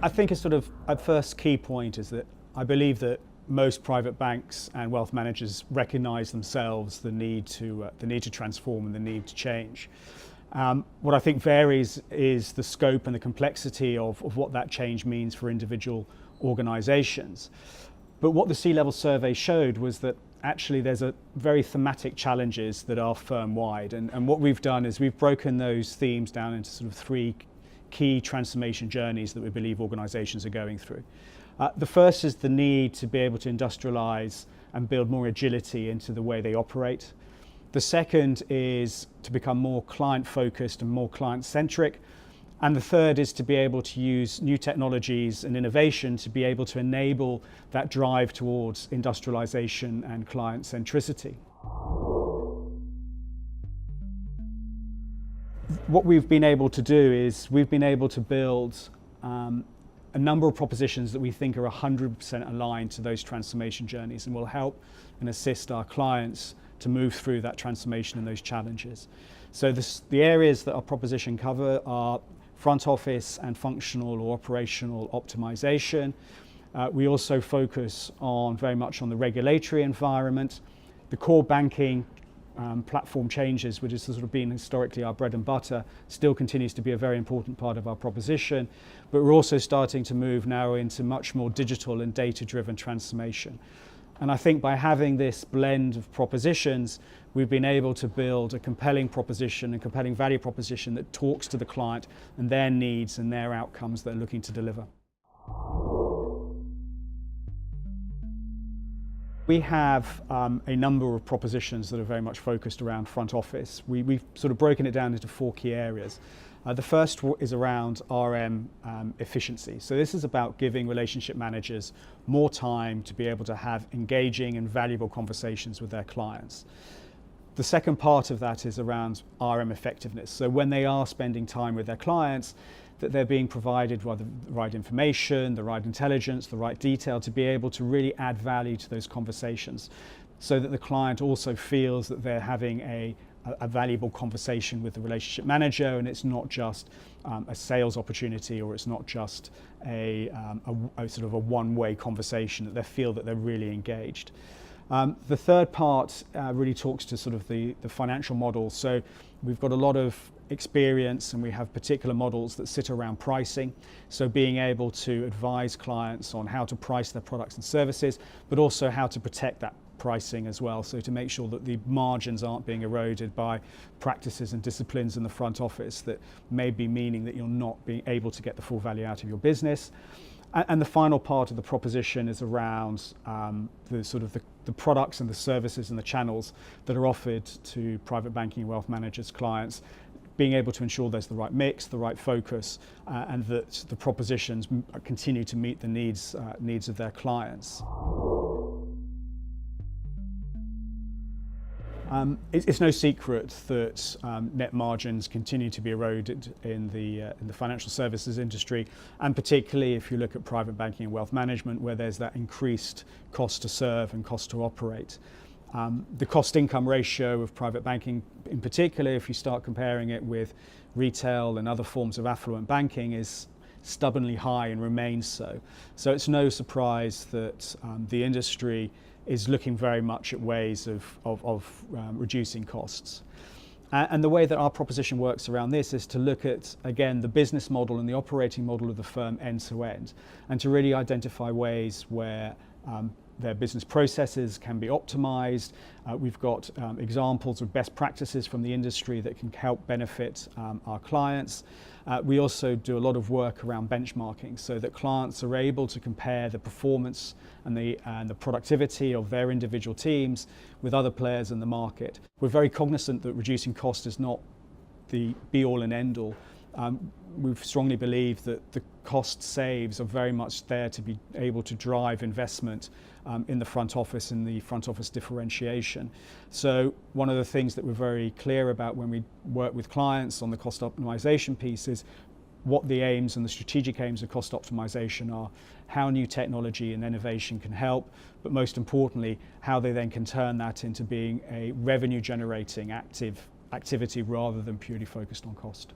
I think a first key point is that I believe that most private banks and wealth managers recognise themselves the need to transform and the need to change. What I think varies is the scope and the complexity of what that change means for individual organisations. But what the C-level survey showed was that actually there's a very thematic challenges that are firm-wide, and what we've done is we've broken those themes down into sort of three key transformation journeys that we believe organisations are going through. The first is the need to be able to industrialise and build more agility into the way they operate. The second is to become more client-focused and more client-centric. And the third is to be able to use new technologies and innovation to be able to enable that drive towards industrialisation and client centricity. What we've been able to do is we've been able to build a number of propositions that we think are 100% aligned to those transformation journeys and will help and assist our clients to move through that transformation and those challenges. So the areas that our proposition cover are front office and functional or operational optimisation. We also focus very much on the regulatory environment. The core banking platform changes, which has sort of been historically our bread and butter, still continues to be a very important part of our proposition. But we're also starting to move now into much more digital and data-driven transformation. And I think by having this blend of propositions, we've been able to build a compelling proposition, a compelling value proposition that talks to the client and their needs and their outcomes they're looking to deliver. We have a number of propositions that are very much focused around front office. We've sort of broken it down into four key areas. The first is around RM efficiency. So this is about giving relationship managers more time to be able to have engaging and valuable conversations with their clients. The second part of that is around RM effectiveness. So when they are spending time with their clients, that they're being provided with the right information, the right intelligence, the right detail to be able to really add value to those conversations so that the client also feels that they're having a valuable conversation with the relationship manager, and it's not just a sales opportunity, or it's not just a sort of a one-way conversation, that they feel that they're really engaged. The third part really talks to sort of the financial model. So we've got a lot of experience and we have particular models that sit around pricing. So being able to advise clients on how to price their products and services, but also how to protect that pricing as well. So to make sure that the margins aren't being eroded by practices and disciplines in the front office that may be meaning that you're not being able to get the full value out of your business. And the final part of the proposition is around the products and the services and the channels that are offered to private banking and wealth managers' clients, being able to ensure there's the right mix, the right focus, and that the propositions continue to meet the needs of their clients. It's no secret that net margins continue to be eroded in the financial services industry, and particularly if you look at private banking and wealth management, where there's that increased cost to serve and cost to operate. The cost-income ratio of private banking, in particular, if you start comparing it with retail and other forms of affluent banking, is stubbornly high and remains so. So it's no surprise that the industry is looking very much at ways of reducing costs. And the way that our proposition works around this is to look at, again, the business model and the operating model of the firm end to end, and to really identify ways where their business processes can be optimized. We've got examples of best practices from the industry that can help benefit our clients. We also do a lot of work around benchmarking so that clients are able to compare the performance and the productivity of their individual teams with other players in the market. We're very cognizant that reducing cost is not the be-all and end-all. We strongly believe that the cost saves are very much there to be able to drive investment in the front office, in the front office differentiation. So one of the things that we're very clear about when we work with clients on the cost optimization piece is what the aims and the strategic aims of cost optimization are, how new technology and innovation can help, but most importantly, how they then can turn that into being a revenue generating activity rather than purely focused on cost.